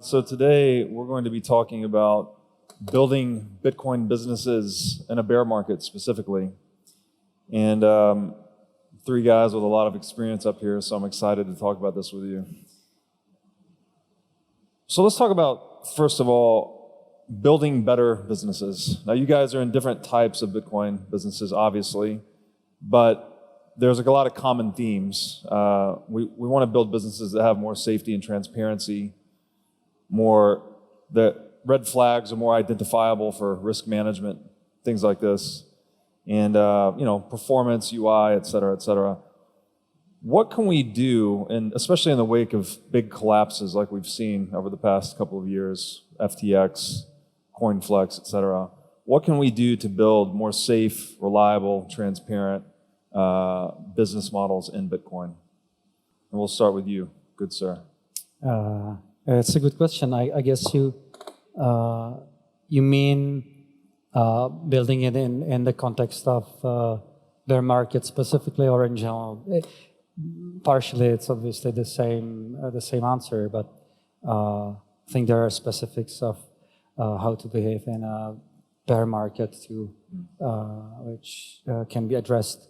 So today we're going to be talking about building Bitcoin businesses in a bear market specifically. And three guys with a lot of experience up here, so I'm excited to talk about this with you. So let's talk about, first of all, building better businesses. Now you guys are in different types of Bitcoin businesses, obviously, but there's a lot of common themes. We want to build businesses that have more safety and transparency, the red flags are more identifiable for risk management, things like this, and performance, UI, et cetera, et cetera. What can we do, and especially in the wake of big collapses like we've seen over the past couple of years, FTX, CoinFlex, et cetera, what can we do to build more safe, reliable, transparent business models in Bitcoin? And we'll start with you, good sir. It's a good question. I guess you mean building it in the context of bear market specifically, or in general? Partially, it's obviously the same answer, but I think there are specifics of how to behave in a bear market too, which can be addressed.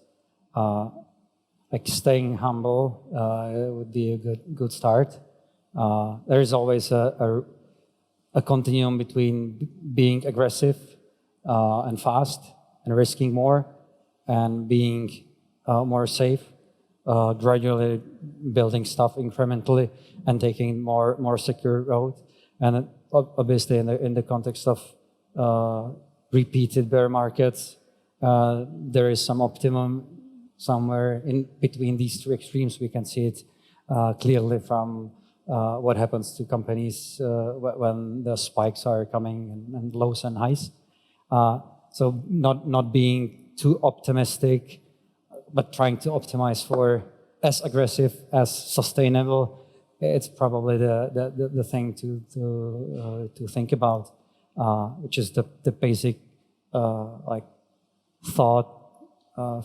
Like staying humble would be a good start. There is always a continuum between being aggressive and fast and risking more, and being more safe, gradually building stuff incrementally and taking more secure road. And obviously in the context of repeated bear markets, there is some optimum somewhere in between these two extremes. We can see it clearly from what happens to companies when the spikes are coming and lows and highs. So not being too optimistic, but trying to optimize for as aggressive as sustainable. It's probably the thing to think about, which is the basic thought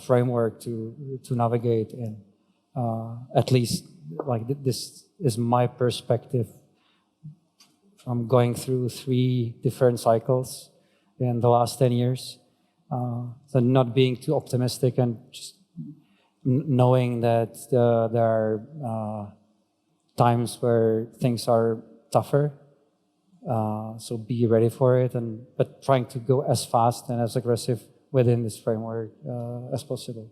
framework to navigate in. At least this is my perspective from going through 3 different cycles in the last 10 years. So not being too optimistic and just knowing that there are times where things are tougher. So be ready for it, but trying to go as fast and as aggressive within this framework as possible.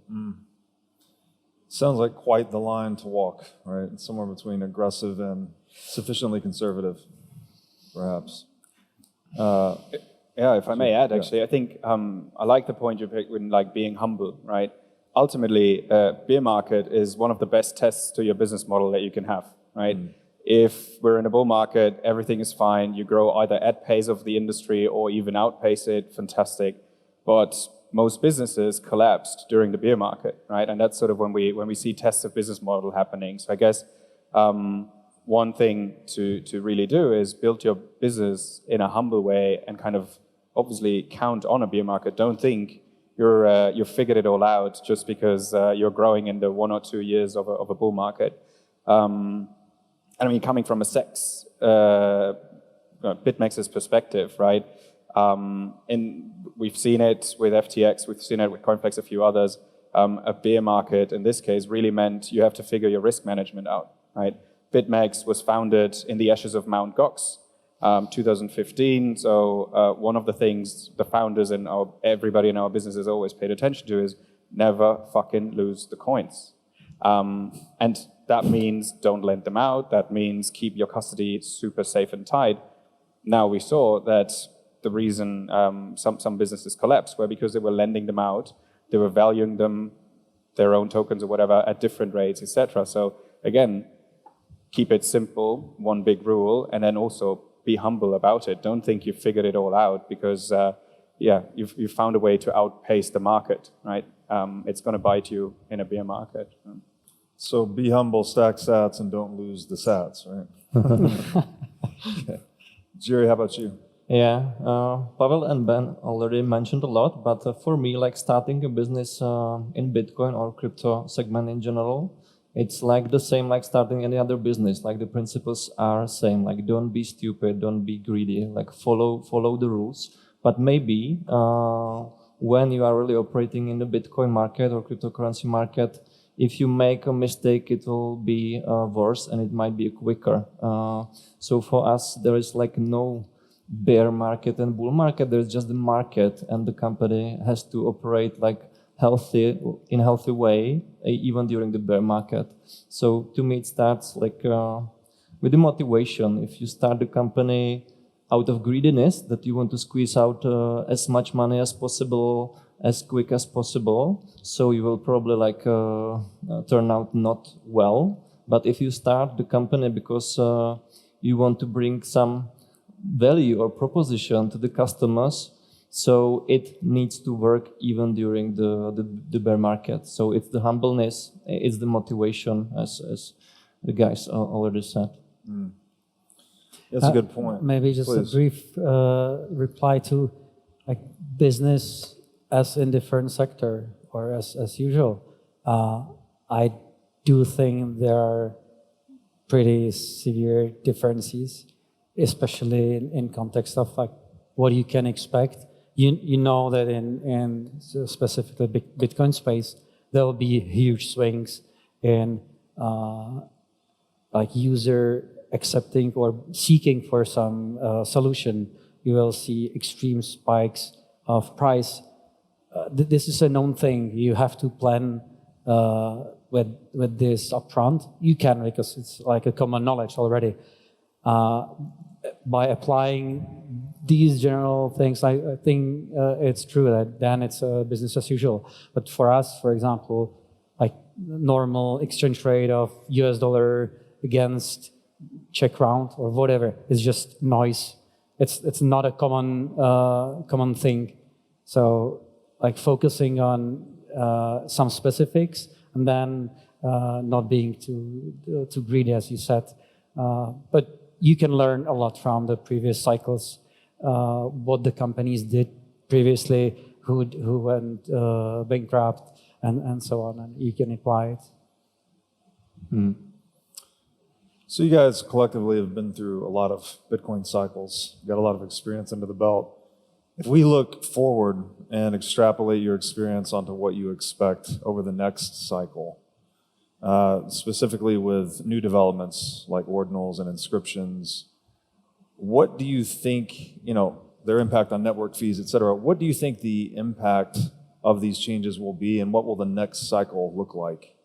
Sounds like quite the line to walk, right? Somewhere between aggressive and sufficiently conservative, perhaps. Yeah, if I may add, actually, I think I like the point you picked with being humble, right? Ultimately, bear market is one of the best tests to your business model that you can have, right? If we're in a bull market, everything is fine. You grow either at pace of the industry or even outpace it, fantastic. But most businesses collapsed during the bear market, right? And that's sort of when we see tests of business model happening. So I guess one thing to really do is build your business in a humble way and kind of obviously count on a bear market. Don't think you've figured it all out just because you're growing in the 1 or 2 years of a bull market. And I mean, coming from a BitMEX's perspective, right? And we've seen it with FTX, we've seen it with CoinFlex, a few others. A bear market in this case really meant you have to figure your risk management out, right? BitMEX was founded in the ashes of Mt. Gox, 2015. So one of the things the founders and everybody in our business has always paid attention to is never fucking lose the coins. And that means don't lend them out. That means keep your custody super safe and tight. Now we saw that the reason some businesses collapsed were because they were lending them out, they were valuing them, their own tokens or whatever, at different rates, etc. So again, keep it simple, one big rule, and then also be humble about it. Don't think you've figured it all out because, you've found a way to outpace the market, right? It's going to bite you in a bear market. So be humble, stack sats, and don't lose the sats, right? Okay. Jiří, how about you? Yeah, Pavel and Ben already mentioned a lot, but for me, like starting a business in Bitcoin or crypto segment in general, It's like the same like starting any other business. Like the principles are same. Like don't be stupid, don't be greedy. Like follow the rules. But maybe when you are really operating in the Bitcoin market or cryptocurrency market, if you make a mistake, it will be worse and it might be quicker. So for us, there is like no bear market and bull market. There's just the market, and the company has to operate like in a healthy way, even during the bear market. So to me, it starts like with the motivation. If you start the company out of greediness, that you want to squeeze out as much money as possible, as quick as possible, so you will probably like turn out not well. But if you start the company because you want to bring some value or proposition to the customers, so it needs to work even during the bear market. So it's the humbleness, it's the motivation, as the guys already said. That's a good point. Maybe just Please. a brief reply to like business as in different sector or as usual. I do think there are pretty severe differences, especially in context of like what you can expect. You know that in specifically Bitcoin space, there will be huge swings in like user accepting or seeking for some solution. You will see extreme spikes of price. This is a known thing. You have to plan with this upfront. You can, because it's like a common knowledge already. By applying these general things, I think it's true that then it's business as usual. But for us, for example, like normal exchange rate of US dollar against Czech round or whatever is just noise. It's not a common thing. So like focusing on some specifics and then not being too greedy, as you said. But you can learn a lot from the previous cycles, what the companies did previously, who went bankrupt, and so on, and you can apply it. So you guys collectively have been through a lot of Bitcoin cycles, got a lot of experience under the belt. If we look forward and extrapolate your experience onto what you expect over the next cycle, specifically with new developments like ordinals and inscriptions, what do you think, their impact on network fees, et cetera, what do you think the impact of these changes will be, and what will the next cycle look like?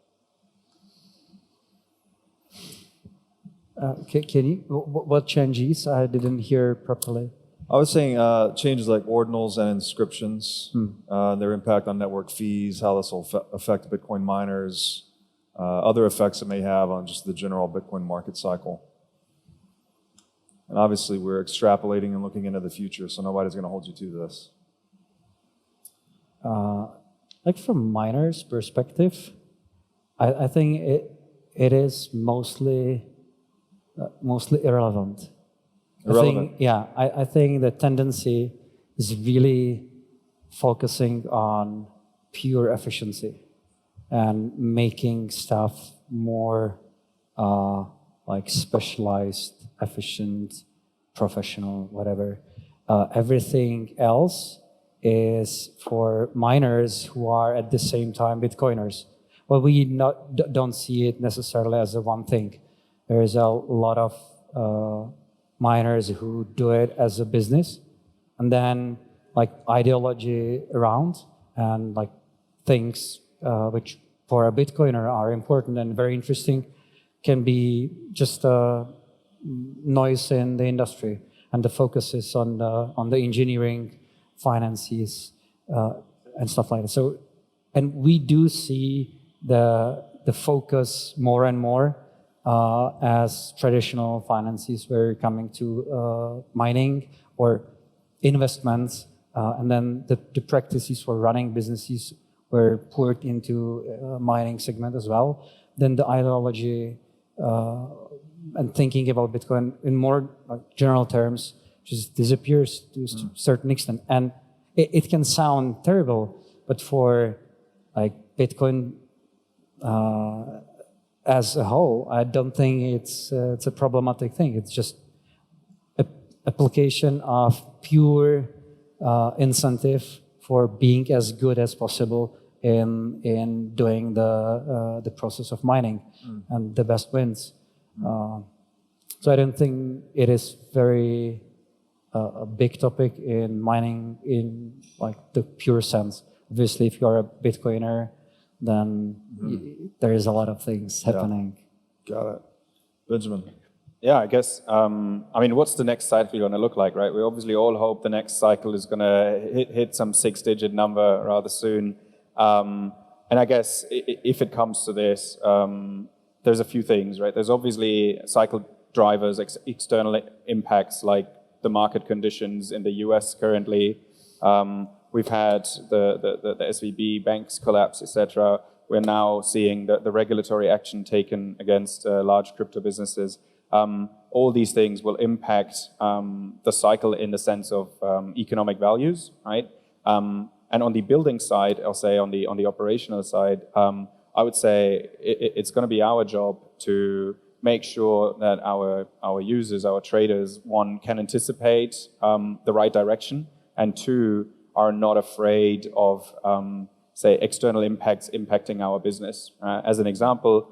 Can you, what changes? I didn't hear properly. I was saying changes like ordinals and inscriptions, their impact on network fees, how this will affect Bitcoin miners, other effects it may have on just the general Bitcoin market cycle. And obviously we're extrapolating and looking into the future, so nobody's going to hold you to this. Like from miners' perspective, I think it is mostly irrelevant. I think the tendency is really focusing on pure efficiency and making stuff more like specialized, efficient, professional, whatever. Everything else is for miners who are at the same time Bitcoiners. Well, we don't see it necessarily as a one thing. There is a lot of miners who do it as a business, and then like ideology around and like things which for a Bitcoiner are important and very interesting can be just noise in the industry, and the focus is on the engineering, finances, and stuff like that. So, and we do see the focus more and more as traditional finances were coming to mining or investments, and then the practices for running businesses were poured into mining segment as well. Then the ideology and thinking about Bitcoin in more general terms just disappears to a certain extent. And it can sound terrible, but for like Bitcoin as a whole, I don't think it's a problematic thing. It's just application of pure incentive for being as good as possible in doing the process of mining, and the best wins. So I don't think it is very a big topic in mining in like the pure sense. Obviously, if you're a Bitcoiner, then there is a lot of things happening. Got it. Benjamin. Yeah, I guess, I mean, what's the next cycle going to look like, right? We obviously all hope the next cycle is going to hit some 6-digit number rather soon. And I guess if it comes to this, there's a few things, right? There's obviously cycle drivers, external impacts like the market conditions in the US currently. We've had the SVB banks collapse, etc. We're now seeing the regulatory action taken against large crypto businesses. All these things will impact the cycle in the sense of economic values, right? And on the building side, I'll say on the operational side, I would say it's going to be our job to make sure that our users, our traders, one, can anticipate the right direction, and two, are not afraid of, say, external impacts impacting our business. As an example,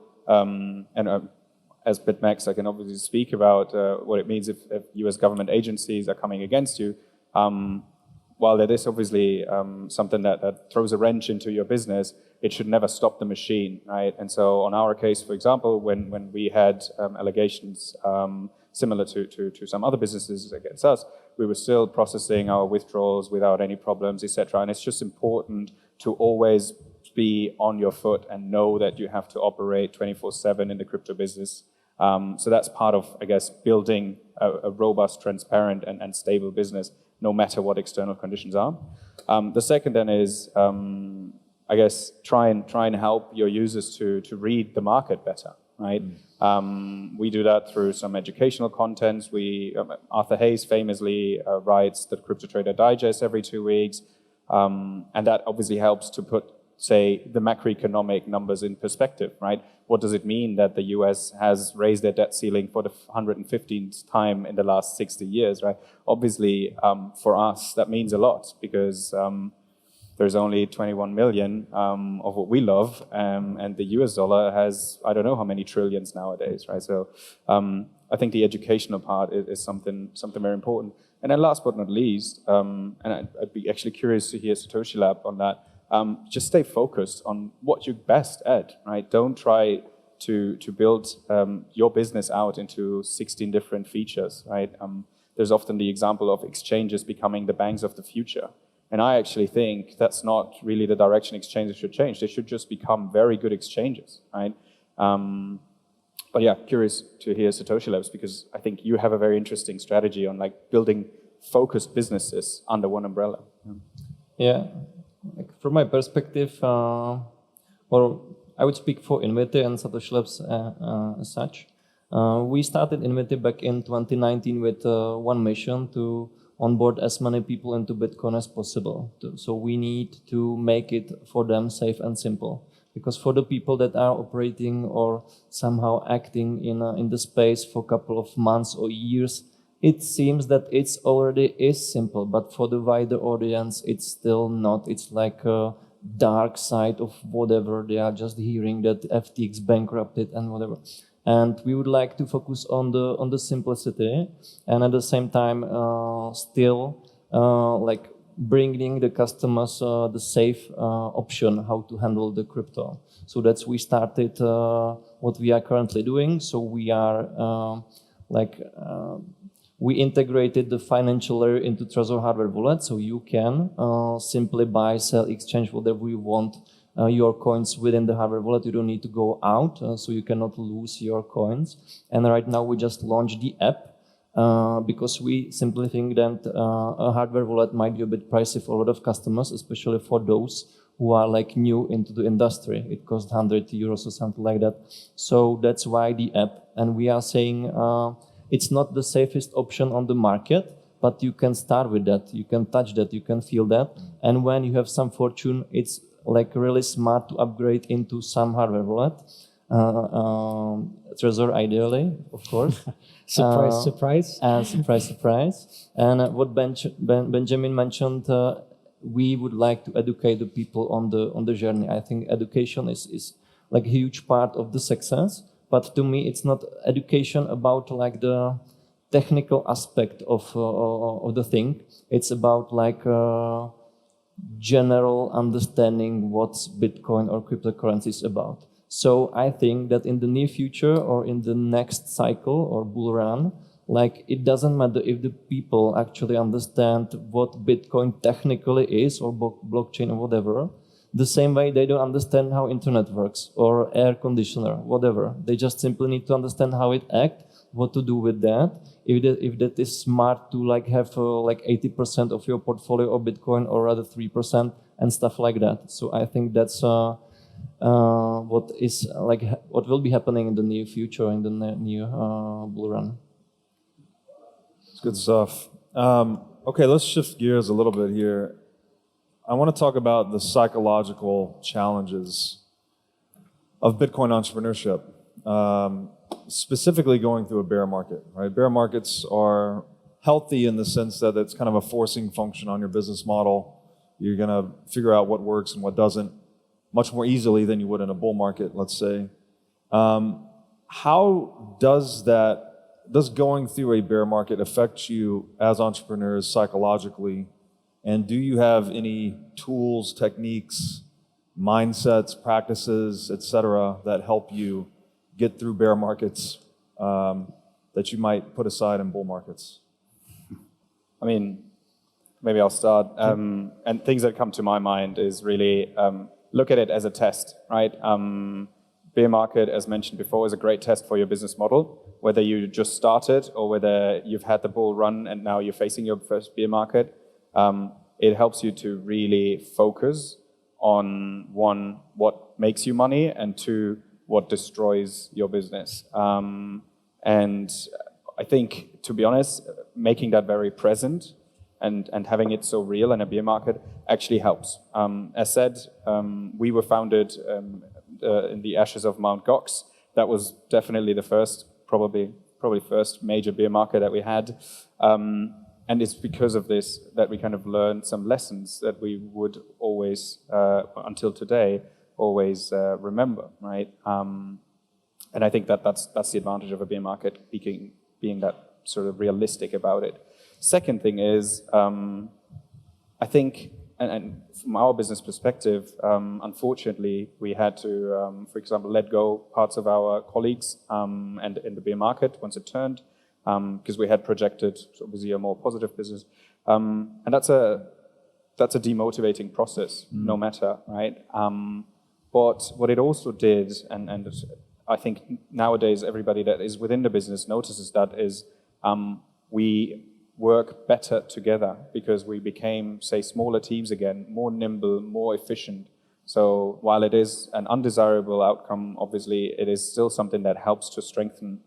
as BitMEX, I can obviously speak about what it means if US government agencies are coming against you. While that is obviously something that throws a wrench into your business, it should never stop the machine, right? And so on our case, for example, when we had allegations similar to some other businesses against us, we were still processing our withdrawals without any problems, etc. And it's just important to always be on your foot and know that you have to operate 24/7 in the crypto business. So that's part of, I guess, building a robust, transparent, and stable business, no matter what external conditions are. The second then is, I guess, try and help your users to read the market better, right? We do that through some educational content. Arthur Hayes famously writes the Crypto Trader Digest every 2 weeks, and that obviously helps to put, say, the macroeconomic numbers in perspective, right? What does it mean that the US has raised their debt ceiling for the 115th time in the last 60 years, right? Obviously, for us, that means a lot because there's only 21 million of what we love, and the US dollar has, I don't know how many trillions nowadays, right? So I think the educational part is something very important. And then last but not least, and I'd be actually curious to hear Satoshi Lab on that, just stay focused on what you're best at, right? Don't try to build your business out into 16 different features, right? There's often the example of exchanges becoming the banks of the future. And I actually think that's not really the direction exchanges should change. They should just become very good exchanges, right? But yeah, curious to hear Satoshi Labs, because I think you have a very interesting strategy on like building focused businesses under one umbrella. Yeah. Like from my perspective, or I would speak for Invity and Satoshi Labs as such. We started Invity back in 2019 with one mission to onboard as many people into Bitcoin as possible. So we need to make it for them safe and simple. Because for the people that are operating or somehow acting in the space for a couple of months or years, it seems that it's already is simple, but for the wider audience, it's still not. It's like a dark side of whatever. They are just hearing that FTX bankrupted and whatever. And we would like to focus on the simplicity, and at the same time, still like bringing the customers the safe option how to handle the crypto. So that's we started what we are currently doing. So we are we integrated the financial layer into Trezor hardware wallet, so you can simply buy, sell, exchange whatever you want your coins within the hardware wallet. You don't need to go out, so you cannot lose your coins. And right now we just launched the app because we simply think that a hardware wallet might be a bit pricey for a lot of customers, especially for those who are like new into the industry. It costs 100 euros or something like that. So that's why the app. And we are saying it's not the safest option on the market, but you can start with that. You can touch that, you can feel that. And when you have some fortune, it's like really smart to upgrade into some hardware wallet. Trezor ideally, of course. Surprise, surprise. And surprise, surprise. And what Benjamin mentioned, we would like to educate the people on the journey. I think education is like a huge part of the success. But to me, it's not education about like the technical aspect of the thing. It's about like general understanding what's Bitcoin or cryptocurrency is about. So I think that in the near future or in the next cycle or bull run, like it doesn't matter if the people actually understand what Bitcoin technically is or blockchain or whatever. The same way they don't understand how internet works or air conditioner, whatever. They just simply need to understand how it acts, what to do with that. If that is smart to like have like 80% of your portfolio of Bitcoin or rather 3% and stuff like that. So I think that's what is like what will be happening in the near future in the near bull run. It's good stuff. Okay, let's shift gears a little bit here. I want to talk about the psychological challenges of Bitcoin entrepreneurship, specifically going through a bear market, right? Bear markets are healthy in the sense that it's kind of a forcing function on your business model. You're going to figure out what works and what doesn't much more easily than you would in a bull market, let's say. How does going through a bear market affect you as entrepreneurs psychologically? And do you have any tools, techniques, mindsets, practices, etc., that help you get through bear markets that you might put aside in bull markets? I mean, maybe I'll start. And things that come to my mind is really look at it as a test, right? Bear market, as mentioned before, is a great test for your business model. Whether you just started or whether you've had the bull run and now you're facing your first bear market, it helps you to really focus on one, what makes you money, and two, what destroys your business. And I think, to be honest, making that very present and having it so real in a bear market actually helps. As said, we were founded in the ashes of Mount Gox. That was definitely the first, probably first major bear market that we had. And it's because of this that we kind of learned some lessons that we would always, until today, always remember, right? And I think that's the advantage of a bear market, being that sort of realistic about it. Second thing is, I think, and from our business perspective, unfortunately, we had to, for example, let go parts of our colleagues and in the bear market once it turned, because we had projected obviously a more positive business, and that's a demotivating process, no matter, right? But what it also did, and I think nowadays everybody that is within the business notices that, is we work better together because we became, say, smaller teams again, more nimble, more efficient. So while it is an undesirable outcome, obviously it is still something that helps to strengthen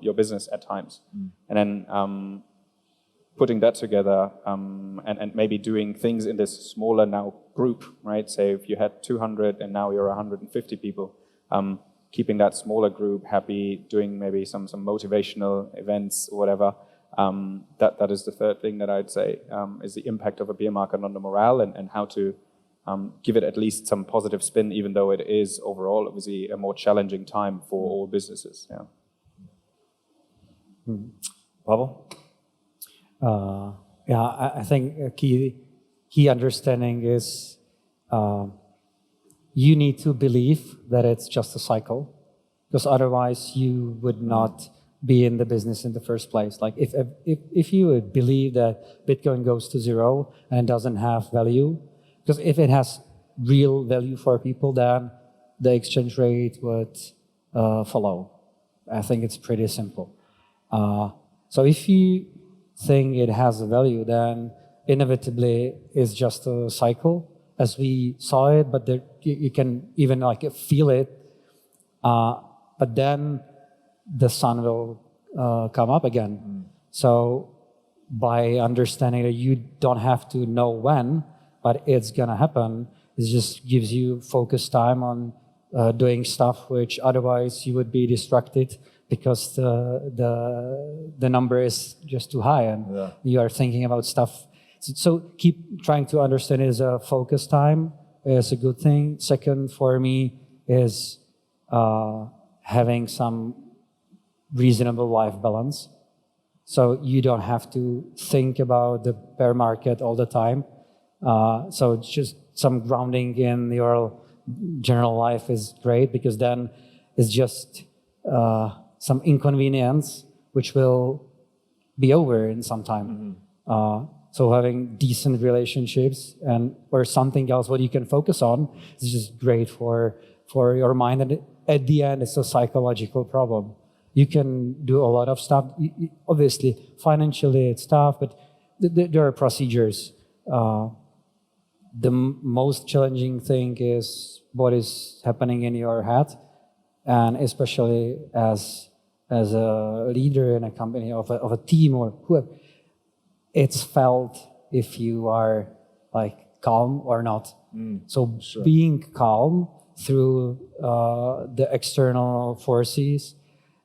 your business at times. And then putting that together and maybe doing things in this smaller now group, right? Say if you had 200 and now you're 150 people, keeping that smaller group happy, doing maybe some motivational events or whatever. That is the third thing that I'd say is the impact of a bear market on the morale and how to give it at least some positive spin, even though it is overall obviously a more challenging time for all businesses. Yeah. Pavel? I think a key understanding is you need to believe that it's just a cycle, because otherwise you would not be in the business in the first place. Like if you would believe that Bitcoin goes to zero and it doesn't have value, because if it has real value for people, then the exchange rate would follow. I think it's pretty simple. So if you think it has a value, then inevitably it's just a cycle, as we saw it, but you can even like feel it. But then the sun will come up again. So by understanding that you don't have to know when, but it's gonna happen, it just gives you focus time on doing stuff which otherwise you would be distracted because the number is just too high and you are thinking about stuff. So keep trying to understand is a focus time is a good thing. Second for me is having some reasonable life balance. So you don't have to think about the bear market all the time. So just some grounding in your general life is great because then it's just some inconvenience which will be over in some time. So having decent relationships and or something else what you can focus on is just great for your mind. And at the end, it's a psychological problem. You can do a lot of stuff. Obviously, financially it's tough, but there are procedures. The most challenging thing is what is happening in your head, and especially as a leader in a company of a team or whoever, it's felt if you are like calm or not. So being calm through the external forces,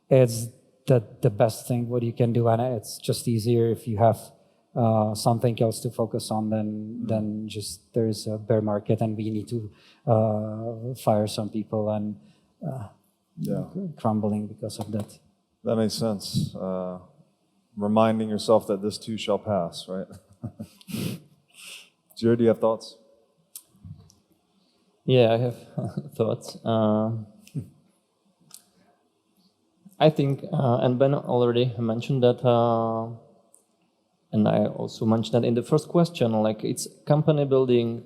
it's the best thing what you can do, and it's just easier if you have something else to focus on than just there's a bear market and we need to fire some people and crumbling because of that. That makes sense. Reminding yourself that this too shall pass, right? Jiří, do you have thoughts? Yeah, I have thoughts. I think, and Ben already mentioned that, and I also mentioned that in the first question, like it's company building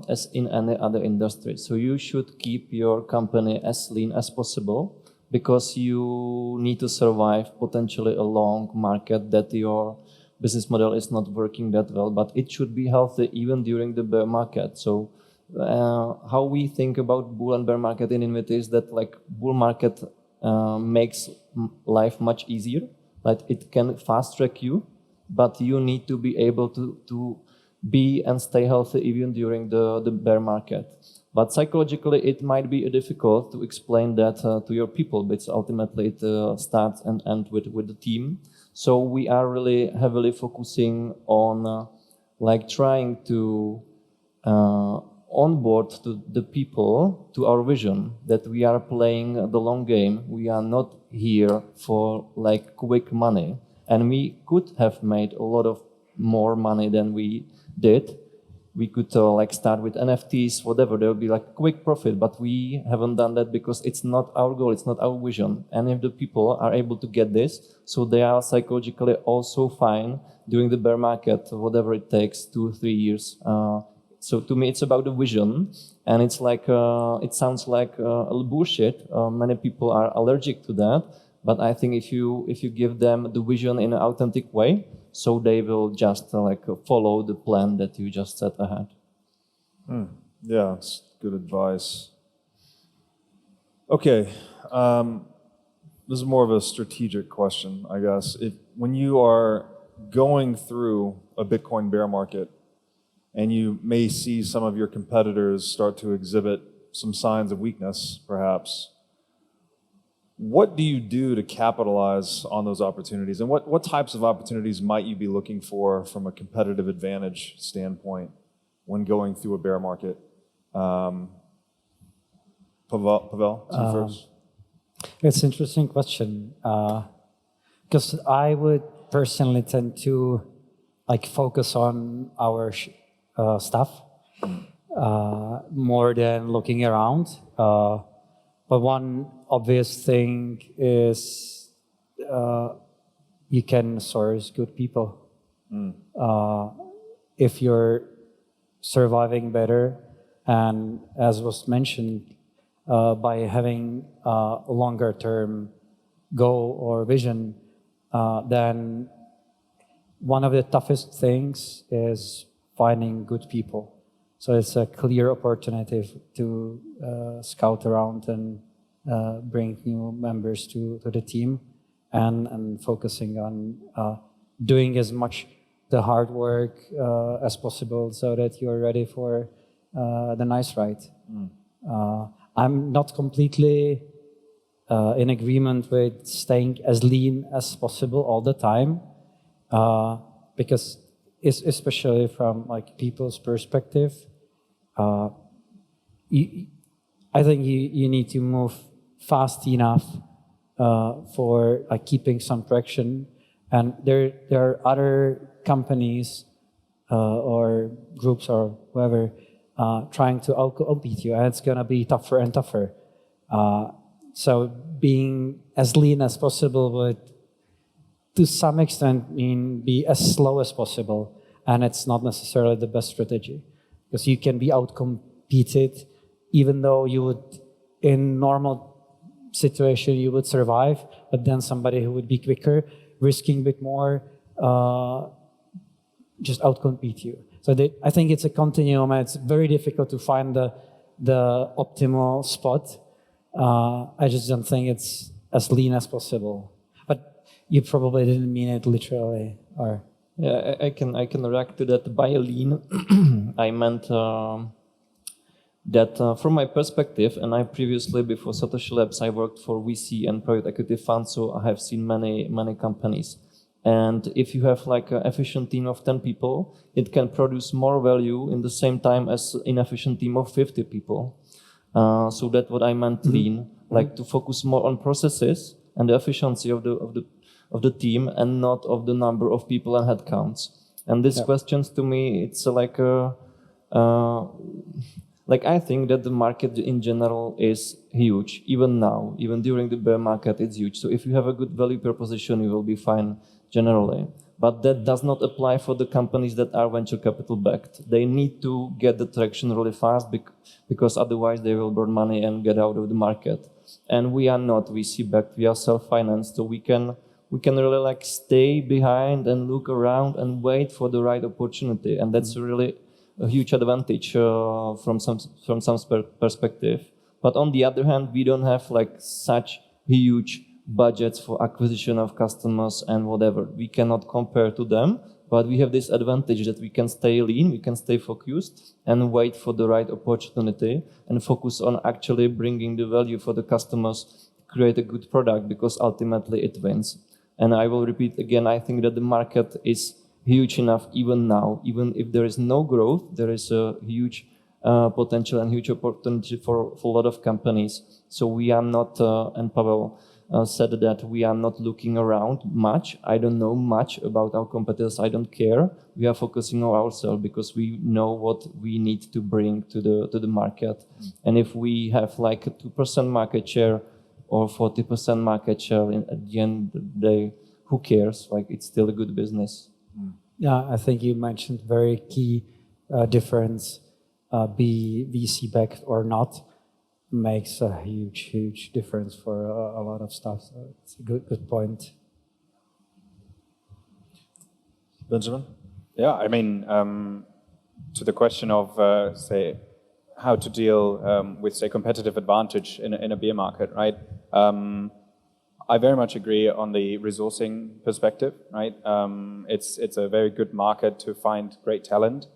as in any other industry. So you should keep your company as lean as possible because you need to survive potentially a long market that your business model is not working that well, but it should be healthy even during the bear market. So how we think about bull and bear market in Invity is that like bull market makes life much easier. Like it can fast track you, but you need to be able to be and stay healthy even during the bear market. But psychologically, it might be difficult to explain that to your people, but ultimately it starts and ends with the team. So we are really heavily focusing on like trying to onboard to the people to our vision that we are playing the long game. We are not here for like quick money, and we could have made a lot of more money than we did. We could like start with NFTs, whatever. There will be like quick profit, but we haven't done that because it's not our goal. It's not our vision. And if the people are able to get this, so they are psychologically also fine during the bear market, whatever it takes, 2-3 years. So to me, it's about the vision, and it's like it sounds like a bullshit. Many people are allergic to that, but I think if you give them the vision in an authentic way, so they will just like follow the plan that you just set ahead. Yeah, it's good advice. Okay, this is more of a strategic question, I guess. When you are going through a Bitcoin bear market, and you may see some of your competitors start to exhibit some signs of weakness, perhaps. What do you do to capitalize on those opportunities? And what types of opportunities might you be looking for from a competitive advantage standpoint when going through a bear market? Pavel, to you first. It's an interesting question. Because I would personally tend to like focus on our stuff more than looking around. But one obvious thing is you can source good people. If you're surviving better, and as was mentioned, by having a longer term goal or vision, then one of the toughest things is finding good people. So it's a clear opportunity to scout around and bring new members to the team, and focusing on doing as much the hard work as possible so that you're ready for the nice ride. I'm not completely in agreement with staying as lean as possible all the time, because especially from like people's perspective, I think you need to move fast enough for like keeping some traction, and there are other companies or groups or whoever trying to outcompete you, and it's gonna be tougher and tougher. So being as lean as possible would, to some extent, mean be as slow as possible, and it's not necessarily the best strategy, because you can be outcompeted, even though you would, in normal situation, you would survive, but then somebody who would be quicker, risking a bit more, just outcompete you. So I think it's a continuum, and it's very difficult to find the optimal spot. I just don't think it's as lean as possible. But you probably didn't mean it literally, or? Yeah, I can react to that. By lean, I meant that from my perspective, and I previously, before Satoshi Labs, I worked for VC and private equity funds, so I have seen many companies. And if you have like an efficient team of 10 people, it can produce more value in the same time as an inefficient team of 50 people. So that's what I meant lean, like to focus more on processes and the efficiency of the team, and not of the number of people and headcounts. And these questions, to me, it's like I think that the market in general is huge. Even now, even during the bear market, it's huge. So if you have a good value proposition, you will be fine generally. But that does not apply for the companies that are venture capital backed. They need to get the traction really fast, because otherwise they will burn money and get out of the market. And we are not VC backed, we are self-financed, so we can really like stay behind and look around and wait for the right opportunity. And that's really a huge advantage from some perspective. But on the other hand, we don't have like such huge budgets for acquisition of customers and whatever. We cannot compare to them, but we have this advantage that we can stay lean, we can stay focused and wait for the right opportunity and focus on actually bringing the value for the customers, create a good product, because ultimately it wins. And I will repeat again, I think that the market is huge enough even now. Even if there is no growth, there is a huge potential and huge opportunity for a lot of companies. So we are not, and Pavel said that we are not looking around much. I don't know much about our competitors. I don't care. We are focusing on ourselves because we know what we need to bring to the market. And if we have like a 2% market share or 40% market share, at the end of the day, who cares? Like, it's still a good business. Yeah, I think you mentioned very key difference. Be VC backed or not makes a huge difference for a lot of stuff. So it's a good point. Benjamin? Yeah, I mean, to the question of, say, how to deal with, say, competitive advantage in a beer market, right? I very much agree on the resourcing perspective, right? It's a very good market to find great talent,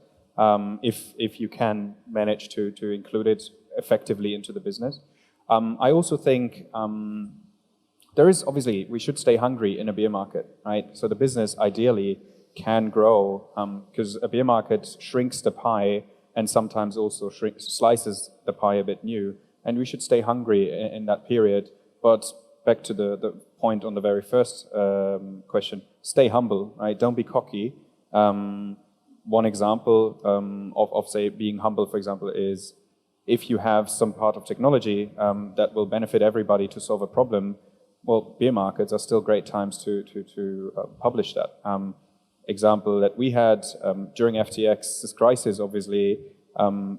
if you can manage to include it effectively into the business. I also think there is, obviously, we should stay hungry in a beer market, right? So the business ideally can grow, because a beer market shrinks the pie and sometimes also slices the pie a bit new, and we should stay hungry in that period. But back to the point on the very first question, stay humble, right? Don't be cocky. One example of, say, being humble, for example, is if you have some part of technology that will benefit everybody to solve a problem, well, beer markets are still great times to publish that. Example that we had during FTX's crisis, obviously,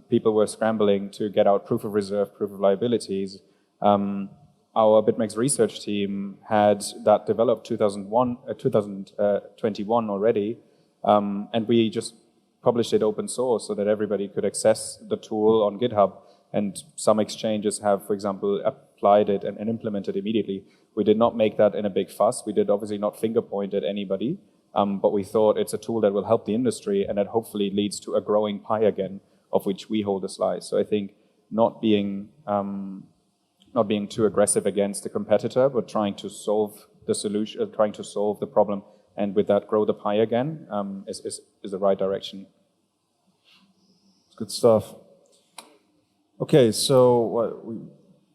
people were scrambling to get out proof of reserve, proof of liabilities. Our BitMEX research team had that developed 2021 already, and we just published it open source so that everybody could access the tool on GitHub. And some exchanges have, for example, applied it and implemented immediately. We did not make that in a big fuss. We did obviously not finger point at anybody, but we thought it's a tool that will help the industry and that hopefully leads to a growing pie again, of which we hold a slice. So I think not being too aggressive against the competitor, but trying to solve the solution, trying to solve the problem, and with that grow the pie again is the right direction. Good stuff. Okay, so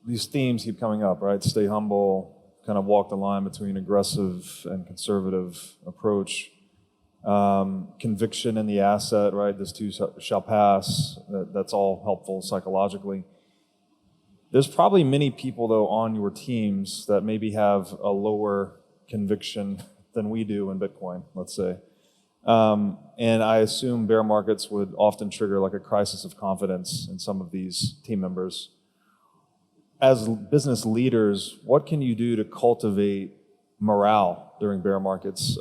these themes keep coming up, right? Stay humble, kind of walk the line between aggressive and conservative approach. Conviction in the asset, right? This too shall pass. That's all helpful psychologically. There's probably many people, though, on your teams that maybe have a lower conviction than we do in Bitcoin, let's say. And I assume bear markets would often trigger like a crisis of confidence in some of these team members. As business leaders, what can you do to cultivate morale during bear markets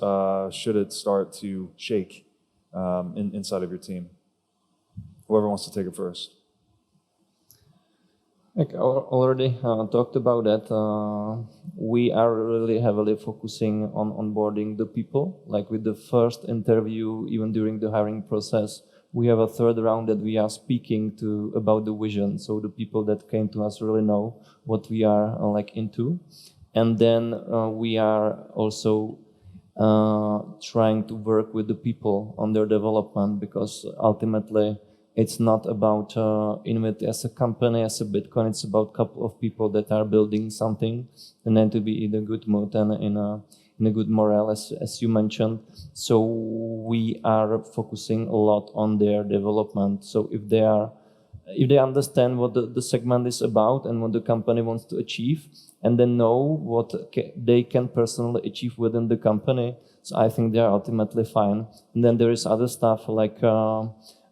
should it start to shake inside of your team? Whoever wants to take it first. Like I already talked about that. We are really heavily focusing on onboarding the people. Like with the first interview, even during the hiring process, we have a third round that we are speaking to about the vision. So the people that came to us really know what we are like into. And then we are also trying to work with the people on their development, because ultimately it's not about Invit as a company, as a Bitcoin. It's about a couple of people that are building something, and then to be in a good mood and in a good morale, as you mentioned. So we are focusing a lot on their development. So if they understand what the segment is about and what the company wants to achieve, and then know what they can personally achieve within the company, so I think they are ultimately fine. And then there is other stuff like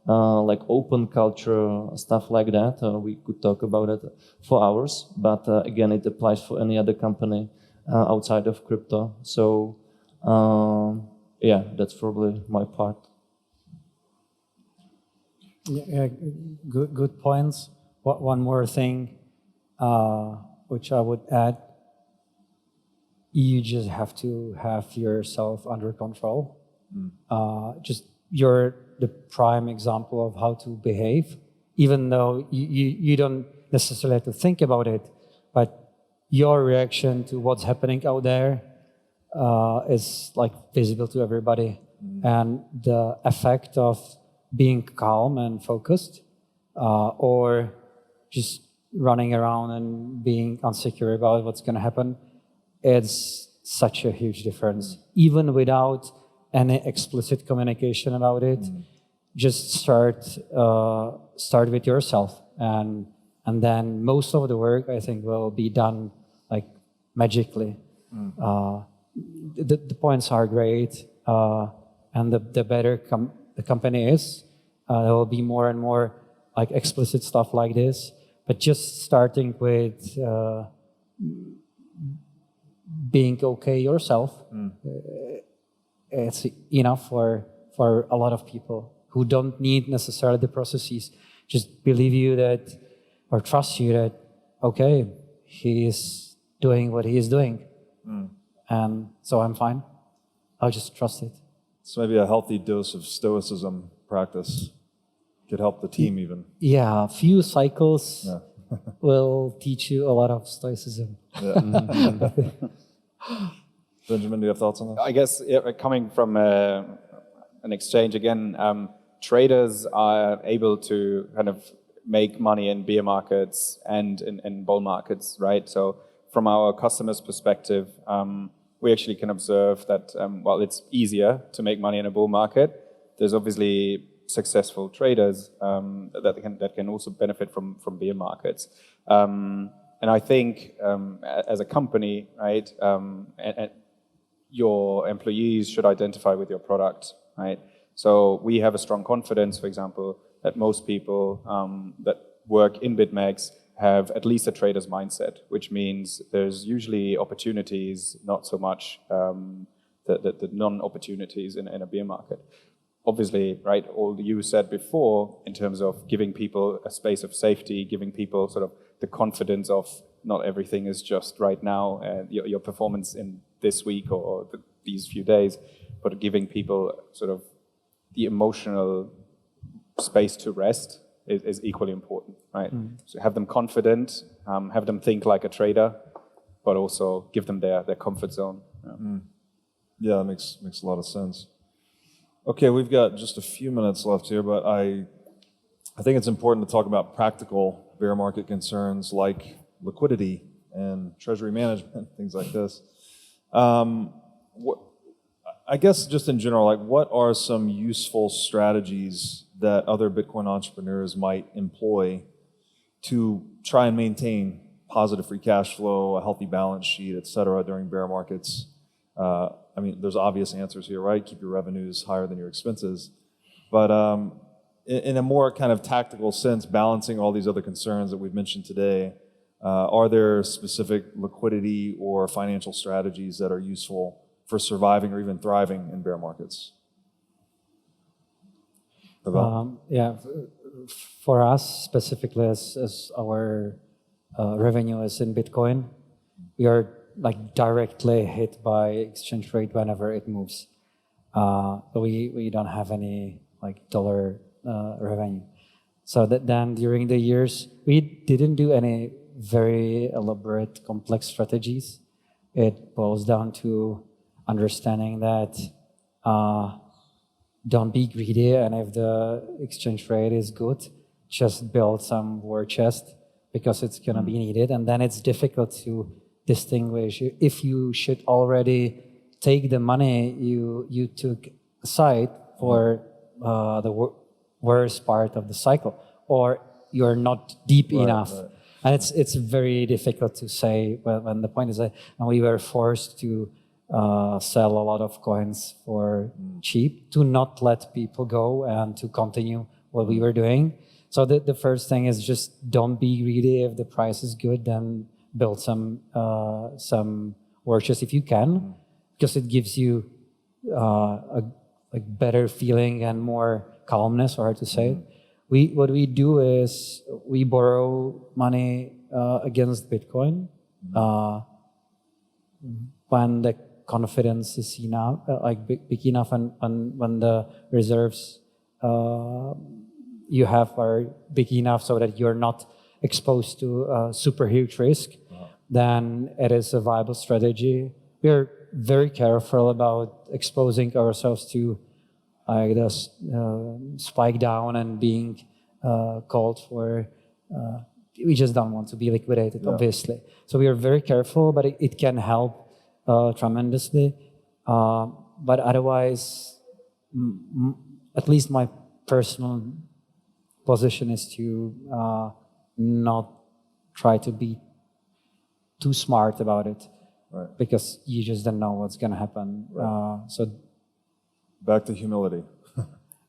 open culture, stuff like that. We could talk about it for hours, but again, it applies for any other company outside of crypto. So yeah, that's probably my part. Yeah, good points. One more thing, which I would add, you just have to have yourself under control. Just you're the prime example of how to behave, even though you don't necessarily have to think about it, but your reaction to what's happening out there is like visible to everybody. And the effect of being calm and focused or just running around and being insecure about what's going to happen, it's such a huge difference. Even without any explicit communication about it, just start with yourself, and then most of the work, I think, will be done like magically. The points are great, and the better the company is, there will be more and more like explicit stuff like this. But just starting with being okay yourself, it's enough for a lot of people who don't need necessarily the processes. Just believe you that, or trust you that, okay, he is doing what he is doing. And so I'm fine. I'll just trust it. So maybe a healthy dose of stoicism practice could help the team even. Yeah, a few cycles will teach you a lot of stoicism. Yeah. Benjamin, do you have thoughts on that? I guess coming from an exchange again, traders are able to kind of make money in bear markets and in bull markets, right? So from our customers' perspective, we actually can observe that while it's easier to make money in a bull market, there's obviously successful traders that can also benefit from bear markets. And I think as a company, right, and your employees should identify with your product, right? So we have a strong confidence, for example, that most people that work in BitMEX have at least a trader's mindset, which means there's usually opportunities, not so much the non-opportunities in a bear market. Obviously, right, all you said before in terms of giving people a space of safety, giving people sort of the confidence of not everything is just right now, your performance in this week or these few days, but giving people sort of the emotional space to rest is equally important, right? So have them confident, have them think like a trader, but also give them their comfort zone. Yeah, that makes a lot of sense. Okay, we've got just a few minutes left here, but I think it's important to talk about practical bear market concerns like liquidity and treasury management, things like this. I guess just in general, like what are some useful strategies that other Bitcoin entrepreneurs might employ to try and maintain positive free cash flow, a healthy balance sheet, et cetera, during bear markets? I mean, there's obvious answers here, right? Keep your revenues higher than your expenses. But in a more kind of tactical sense, balancing all these other concerns that we've mentioned today, are there specific liquidity or financial strategies that are useful for surviving or even thriving in bear markets? Pavel? Yeah, for us specifically, as our revenue is in Bitcoin, we are like directly hit by exchange rate whenever it moves. We don't have any like dollar revenue. So then during the years, we didn't do any very elaborate, complex strategies. It boils down to understanding that don't be greedy, and if the exchange rate is good, just build some war chest because it's going to be needed. And then it's difficult to distinguish if you should already take the money you took aside for the worst part of the cycle, or you're not deep enough. Right. And it's very difficult to say when the point is that we were forced to sell a lot of coins for cheap to not let people go and to continue what we were doing. So the first thing is just don't be greedy. If the price is good, then build some war chest if you can, because it gives you a better feeling and more calmness, or how to say. What we do is we borrow money against Bitcoin when the confidence is enough, big enough, and when the reserves you have are big enough so that you're not exposed to super huge risk, then it is a viable strategy. We are very careful about exposing ourselves to this spike down and being called for. We just don't want to be liquidated, obviously. So we are very careful, but it can help tremendously. But otherwise, at least my personal position is to not try to be too smart about it, because you just don't know what's going to happen. So back to humility.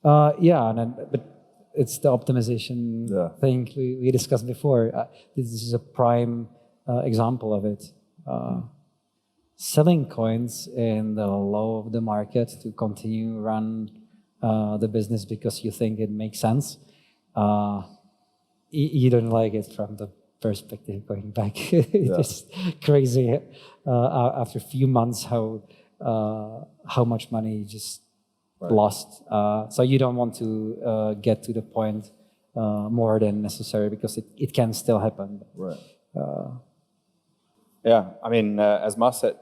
But it's the optimization thing we discussed before. This is a prime example of it. Selling coins in the low of the market to continue run the business because you think it makes sense. You don't like it from the perspective going back. It's just crazy after a few months how much money you just lost. So you don't want to get to the point more than necessary, because it can still happen. Right. Yeah, I mean, as Mas said,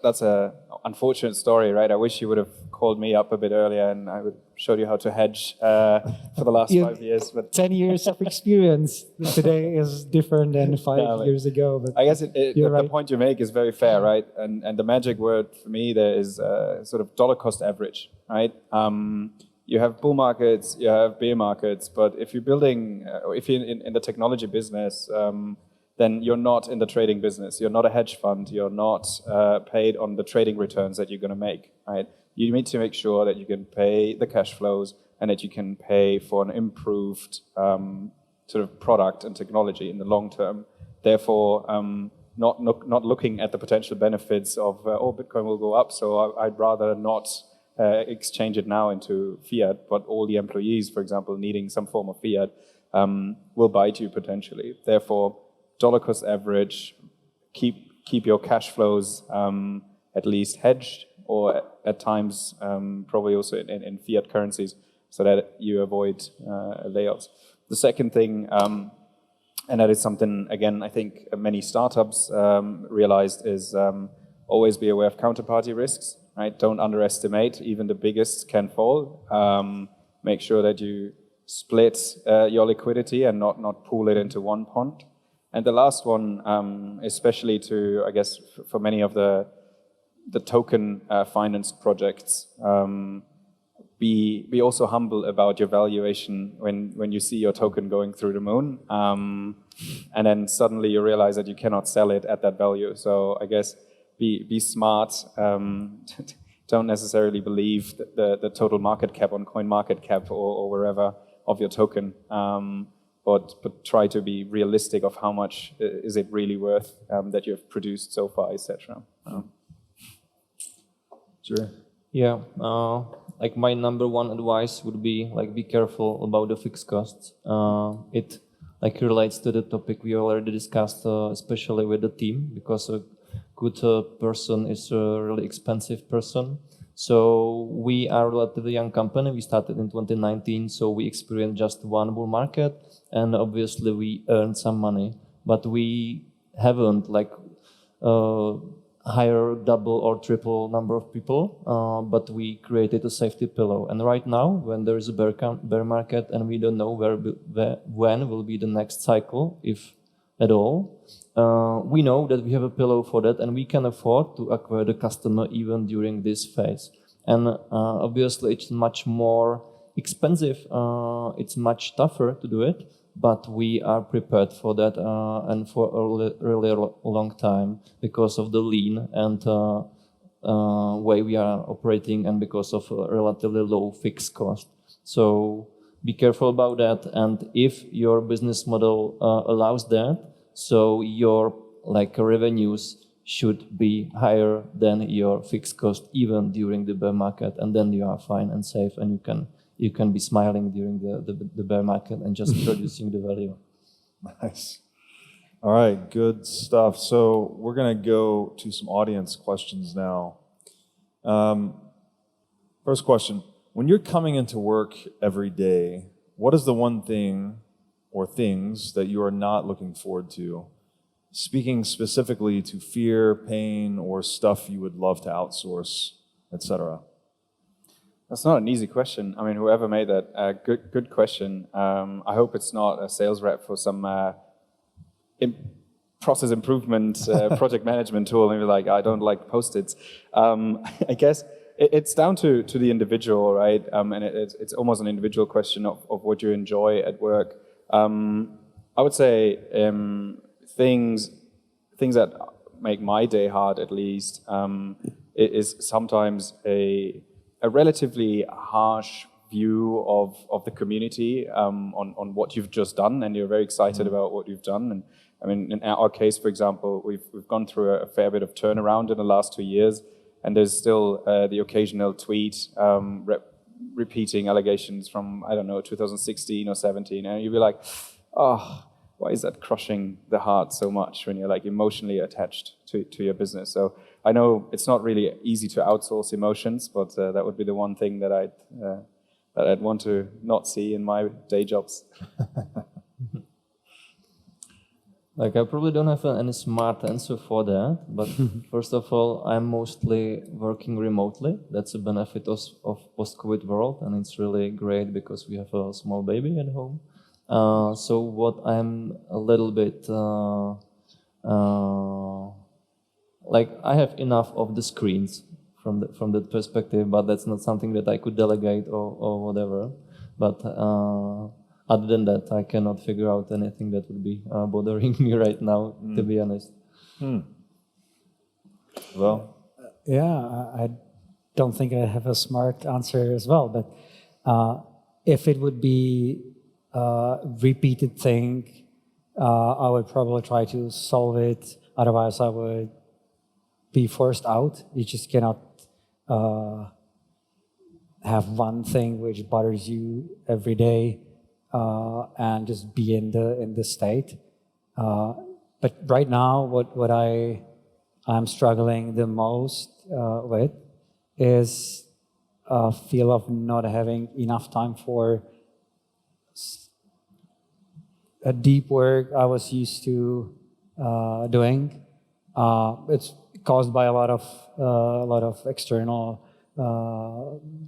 that's an unfortunate story, right? I wish you would have called me up a bit earlier and I would show you how to hedge for the last 5 years. But 10 years of experience today is different than 5 years ago. But I guess the point you make is very fair, right? And the magic word for me there is sort of dollar cost average, right? You have bull markets, you have bear markets, but if you're building, if you're in the technology business, then you're not in the trading business. You're not a hedge fund. You're not paid on the trading returns that you're going to make, right? You need to make sure that you can pay the cash flows and that you can pay for an improved sort of product and technology in the long term. Therefore, not looking at the potential benefits of, Bitcoin will go up, so I'd rather not exchange it now into fiat, but all the employees, for example, needing some form of fiat, will bite you potentially. Therefore, dollar cost average, keep your cash flows at least hedged, or at times probably also in fiat currencies, so that you avoid layouts. The second thing, and that is something, again, I think many startups realized, is always be aware of counterparty risks, right? Don't underestimate, even the biggest can fall. Make sure that you split your liquidity and not pool it into one pond. And the last one, especially to, I guess, for many of the token financed projects, be also humble about your valuation when you see your token going through the moon, and then suddenly you realize that you cannot sell it at that value. So I guess be smart. Don't necessarily believe the total market cap on CoinMarketCap or wherever of your token, but try to be realistic of how much is it really worth that you've produced so far, etc. Sure. Yeah, like my number one advice would be like be careful about the fixed costs. It like relates to the topic we already discussed, especially with the team, because a good person is a really expensive person. So we are a relatively young company. We started in 2019, so we experienced just one bull market, and obviously we earned some money, but we haven't like hire double or triple number of people, but we created a safety pillow. And right now, when there is a bear market and we don't know when will be the next cycle, if at all, we know that we have a pillow for that, and we can afford to acquire the customer even during this phase. And obviously, it's much more expensive. It's much tougher to do it, but we are prepared for that and for a really long time because of the lean and way we are operating, and because of a relatively low fixed cost. So be careful about that. And if your business model allows that, so your like revenues should be higher than your fixed cost even during the bear market, and then you are fine and safe, and you can be smiling during the bear market and just producing the value. Nice. All right, good stuff. So we're going to go to some audience questions now. First question. When you're coming into work every day, what is the one thing or things that you are not looking forward to? Speaking specifically to fear, pain, or stuff you would love to outsource, etc. That's not an easy question. I mean, whoever made that, good question. I hope it's not a sales rep for some process improvement, project management tool, and you're like, I don't like Post-its. I guess it's down to the individual, right? And it's almost an individual question of what you enjoy at work. I would say things that make my day hard, at least, is sometimes a relatively harsh view of the community on what you've just done, and you're very excited about what you've done. And I mean, in our case, for example, we've gone through a fair bit of turnaround in the last 2 years, and there's still the occasional tweet repeating allegations from, I don't know, 2016 or 17, and you'll be like, oh, why is that crushing the heart so much when you're like emotionally attached to your business? So I know it's not really easy to outsource emotions, but that would be the one thing that I'd want to not see in my day jobs. Like, I probably don't have any smart answer for that, but first of all, I'm mostly working remotely. That's a benefit of post-COVID world, and it's really great because we have a small baby at home. So what I'm a little bit like, I have enough of the screens from that perspective, but that's not something that I could delegate or whatever. But other than that, I cannot figure out anything that would be bothering me right now, to be honest. Well, Yeah, I don't think I have a smart answer as well, but if it would be a repeated thing, I would probably try to solve it. Otherwise, I would be forced out. You just cannot have one thing which bothers you every day and just be in the state. But right now, what I'm struggling the most with is a feel of not having enough time for deep work I was used to doing. It's caused by a lot of external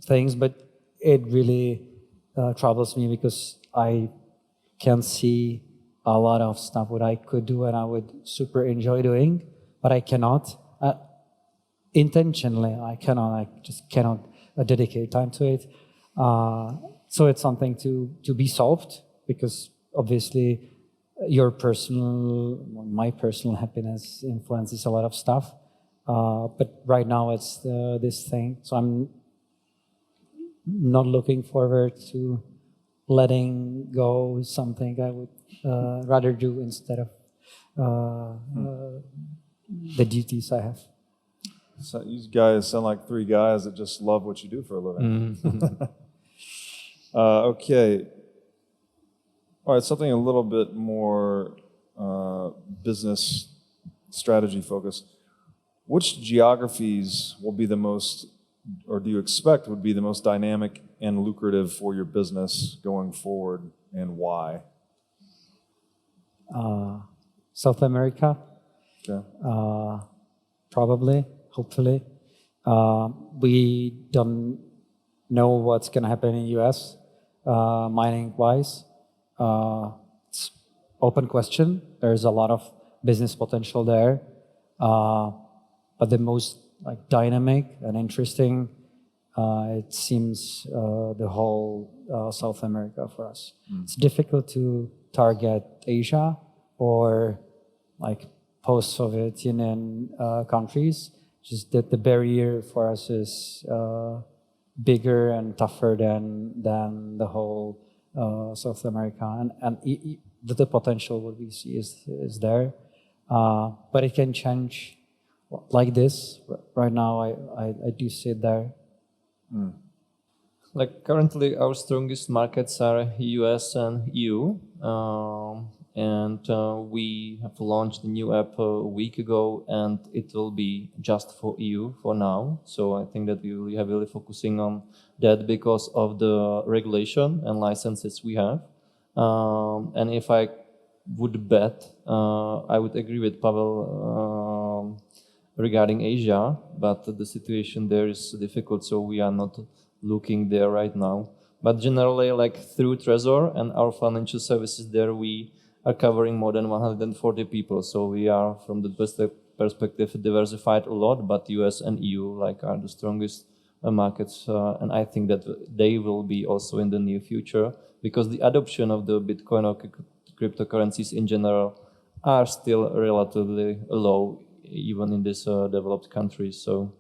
things, but it really troubles me because I can see a lot of stuff what I could do and I would super enjoy doing, but I cannot. Intentionally, I just cannot dedicate time to it. So it's something to be solved, because obviously my personal happiness influences a lot of stuff. But right now it's this thing. So I'm not looking forward to letting go something I would rather do instead of the duties I have. So you guys sound like three guys that just love what you do for a living. Okay. All right, something a little bit more business strategy focused. Which geographies will be the most, or do you expect would be the most dynamic and lucrative for your business going forward, and why? South America, Okay. probably, hopefully. We don't know what's going to happen in US, mining-wise. It's open question. There's a lot of business potential there. But the most dynamic and interesting, it seems the whole South America for us. It's difficult to target Asia or post-Soviet Union countries. Just that the barrier for us is bigger and tougher than the whole South America, and the potential what we see is there, but it can change like this. Right now, I do see it there. Currently, our strongest markets are US and EU, and we have launched a new app a week ago, and it will be just for EU for now. So I think that we will be heavily focusing on that because of the regulation and licenses we have. And if I would bet, I would agree with Pavel regarding Asia, but the situation there is difficult, so we are not looking there right now. But generally, through Trezor and our financial services there, we are covering more than 140 people. So we are, from the perspective, diversified a lot, but US and EU are the strongest markets. And I think that they will be also in the near future, because the adoption of the Bitcoin or cryptocurrencies in general are still relatively low, even in these developed countries. So,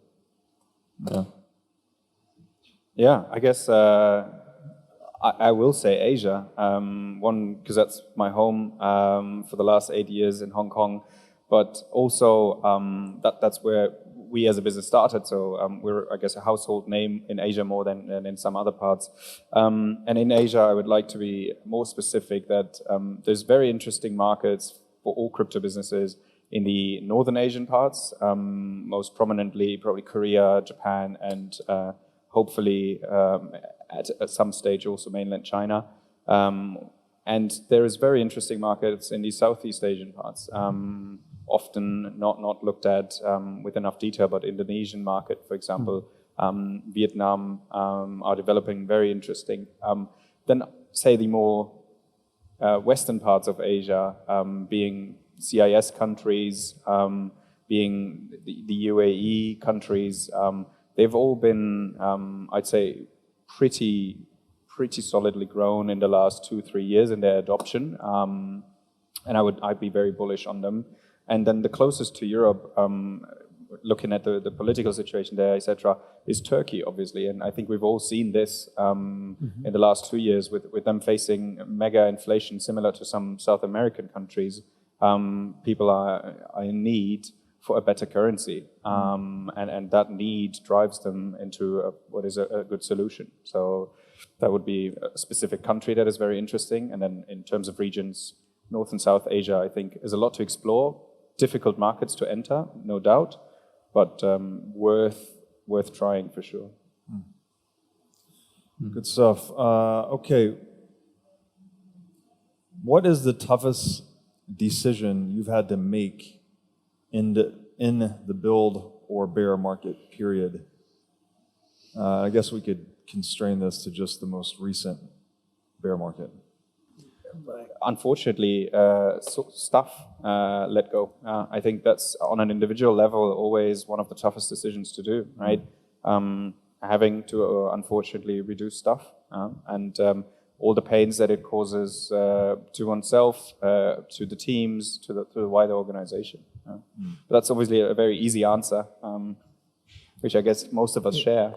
yeah. Yeah, I guess I will say Asia. One, because that's my home for the last 8 years in Hong Kong, but also that's where we as a business started. So we're, I guess, a household name in Asia more than in some other parts. And in Asia, I would like to be more specific that there's very interesting markets for all crypto businesses in the Northern Asian parts, most prominently probably Korea, Japan, and hopefully at some stage also mainland China. And there is very interesting markets in the Southeast Asian parts, often not looked at with enough detail, but Indonesian market, for example, Vietnam are developing very interesting. Then say the more western parts of Asia, being CIS countries, being the UAE countries, they've all been, I'd say, pretty solidly grown in the last 2-3 years in their adoption, and I'd be very bullish on them. And then the closest to Europe, looking at the political situation there, etc., is Turkey, obviously. And I think we've all seen this in the last 2 years with them facing mega inflation, similar to some South American countries. People are in need for a better currency, and that need drives them into what is a good solution. So that would be a specific country that is very interesting. And then in terms of regions, North and South Asia, I think, is a lot to explore. Difficult markets to enter, no doubt, but worth trying for sure. Good stuff. Okay. What is the toughest decision you've had to make in the build or bear market period? I guess we could constrain this to just the most recent bear market. Unfortunately, stuff let go. I think that's on an individual level always one of the toughest decisions to do, right? Having to unfortunately reduce stuff and all the pains that it causes to oneself, to the teams, to the wider organization. But that's obviously a very easy answer, which I guess most of us share.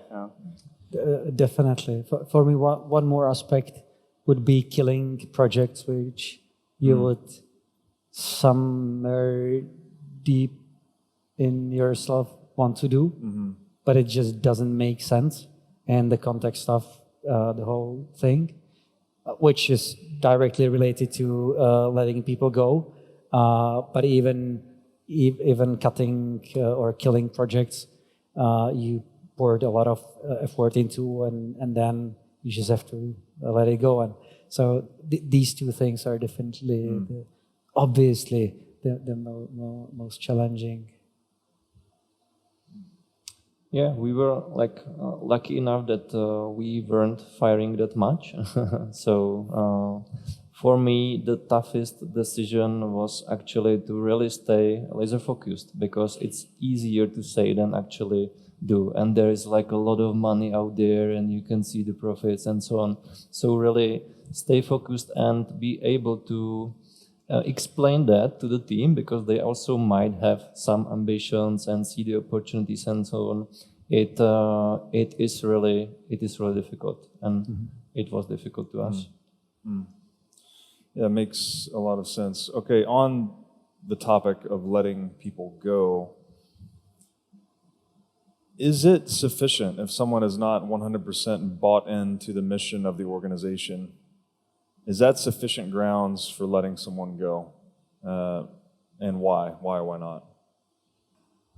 Definitely. For me, one more aspect would be killing projects which you would somewhere deep in yourself want to do, but it just doesn't make sense in the context of the whole thing, which is directly related to letting people go. But even cutting or killing projects, you poured a lot of effort into, and then you just have to let it go. And so these two things are definitely, obviously, the most challenging. Yeah, we were lucky enough that we weren't firing that much. So for me, the toughest decision was actually to really stay laser focused, because it's easier to say than actually do. And there is like a lot of money out there and you can see the profits and so on. So really stay focused and be able to explain that to the team, because they also might have some ambitions and see the opportunities and so on. It is really difficult, and it was difficult to us. Yeah, it makes a lot of sense. Okay, on the topic of letting people go, is it sufficient if someone is not 100% bought into the mission of the organization? Is that sufficient grounds for letting someone go? And why? Why or why not?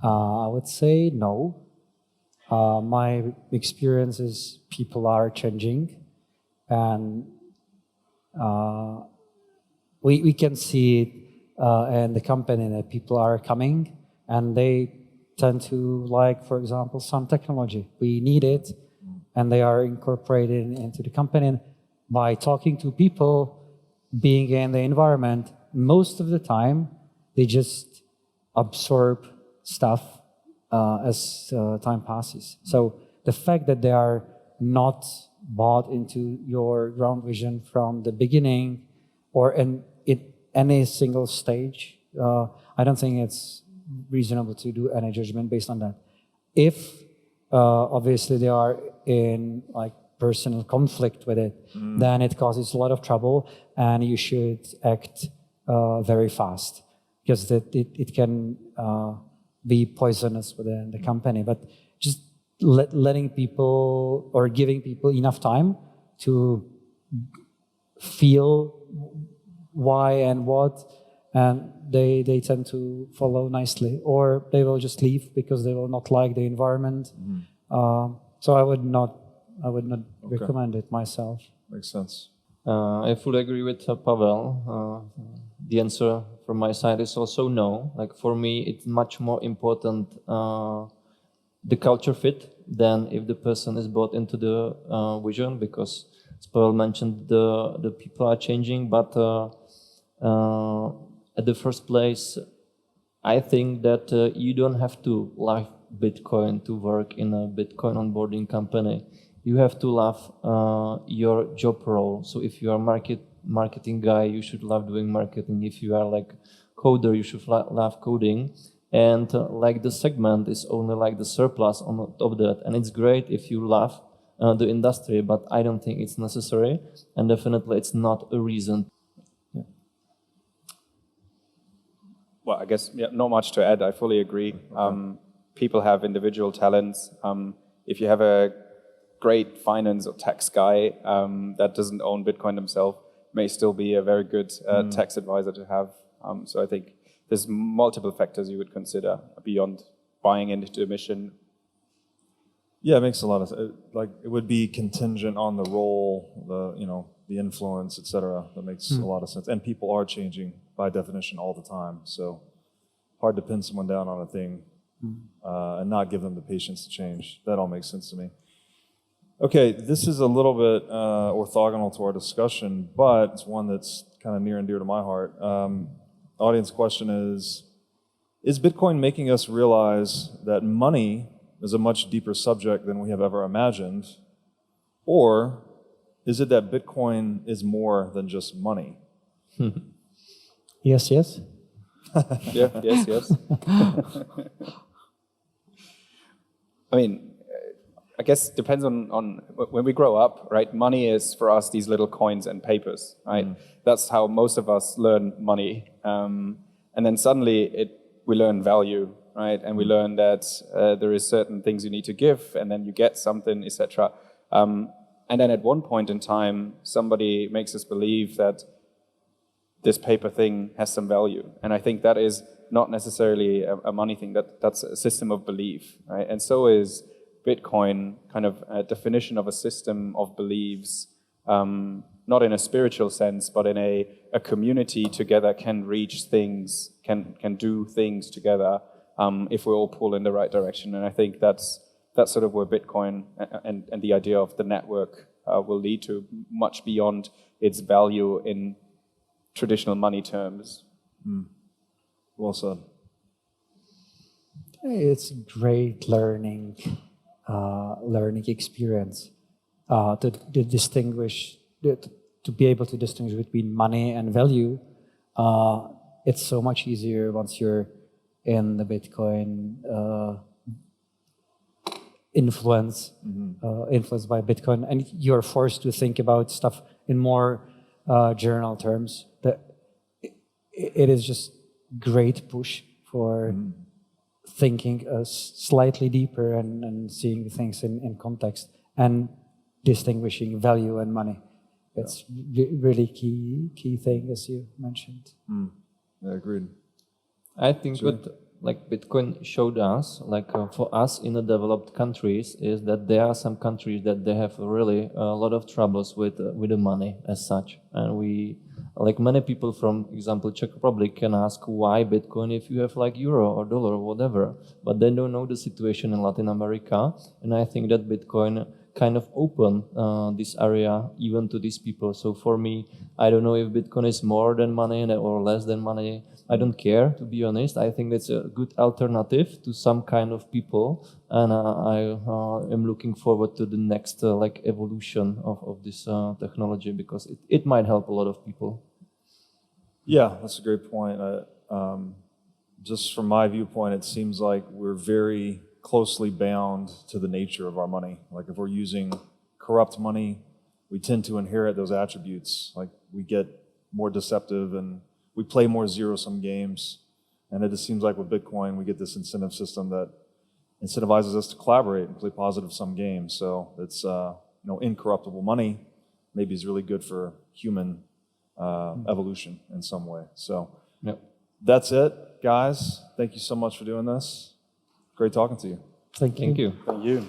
I would say no. My experience is people are changing, and we can see it in the company that people are coming and they tend to like, for example, some technology. We need it, and they are incorporated into the company. And by talking to people, being in the environment, most of the time, they just absorb stuff as time passes. So the fact that they are not bought into your ground vision from the beginning or in any single stage, I don't think it's reasonable to do any judgment based on that. If obviously they are in like personal conflict with it, then it causes a lot of trouble, and you should act very fast, because it can be poisonous within the company. But just letting people or giving people enough time to feel why and what, and they tend to follow nicely, or they will just leave because they will not like the environment. So I would not recommend it myself. Makes sense. I fully agree with Pavel. The answer from my side is also no. Like for me, it's much more important the culture fit than if the person is bought into the vision, because as Pavel mentioned, the people are changing. But at the first place, I think that you don't have to love Bitcoin to work in a Bitcoin onboarding company. You have to love your job role. So if you are marketing guy, you should love doing marketing. If you are like coder, you should love coding. And like the segment is only like the surplus on top of that. And it's great if you love the industry, but I don't think it's necessary. And definitely it's not a reason. Yeah. Well, I guess not much to add. I fully agree. People have individual talents. If you have a great finance or tax guy that doesn't own Bitcoin himself, may still be a very good tax advisor to have. So I think there's multiple factors you would consider beyond buying into a mission. Yeah, it makes a lot of sense. Like it would be contingent on the role, the influence, etc. That makes a lot of sense. And people are changing by definition all the time. So hard to pin someone down on a thing and not give them the patience to change. That all makes sense to me. Okay, this is a little bit orthogonal to our discussion, but it's one that's kind of near and dear to my heart. Audience question is Bitcoin making us realize that money is a much deeper subject than we have ever imagined? Or is it that Bitcoin is more than just money? Yes, yes. Yeah, yes. I mean, I guess it depends on when we grow up, right? Money is for us these little coins and papers, right? That's how most of us learn money. And then suddenly we learn value, right? And we learn that there is certain things you need to give, and then you get something, etc. And then at one point in time, somebody makes us believe that this paper thing has some value. And I think that is not necessarily a money thing, that's a system of belief, right? And so is Bitcoin kind of a definition of a system of beliefs, not in a spiritual sense, but in a community together can reach things, can do things together if we all pull in the right direction. And I think that's sort of where Bitcoin and the idea of the network will lead to, much beyond its value in traditional money terms. Well said. It's great learning experience to distinguish, to be able to distinguish between money and value. It's so much easier once you're in the Bitcoin influenced by Bitcoin, and you're forced to think about stuff in more general terms. That it is just great push for thinking slightly deeper and seeing things in context and distinguishing value and money. It's really key thing, as you mentioned. Yeah, agreed. I think what like Bitcoin showed us, like for us in the developed countries, is that there are some countries that they have really a lot of troubles with the money as such, and we, like many people from example Czech Republic, can ask why Bitcoin if you have like euro or dollar or whatever, but they don't know the situation in Latin America, and I think that Bitcoin kind of open this area even to these people. So for me, I don't know if Bitcoin is more than money or less than money. I don't care, to be honest. I think that's a good alternative to some kind of people, and I am looking forward to the next like evolution of this technology, because it might help a lot of people. Yeah, that's a great point. Just from my viewpoint, it seems like we're very closely bound to the nature of our money. Like if we're using corrupt money, we tend to inherit those attributes. Like we get more deceptive and we play more zero-sum games. And it just seems like with Bitcoin, we get this incentive system that incentivizes us to collaborate and play positive-sum games. So it's incorruptible money maybe is really good for human evolution in some way. So that's it, guys. Thank you so much for doing this. Great talking to you. Thank you. Thank you. Thank you.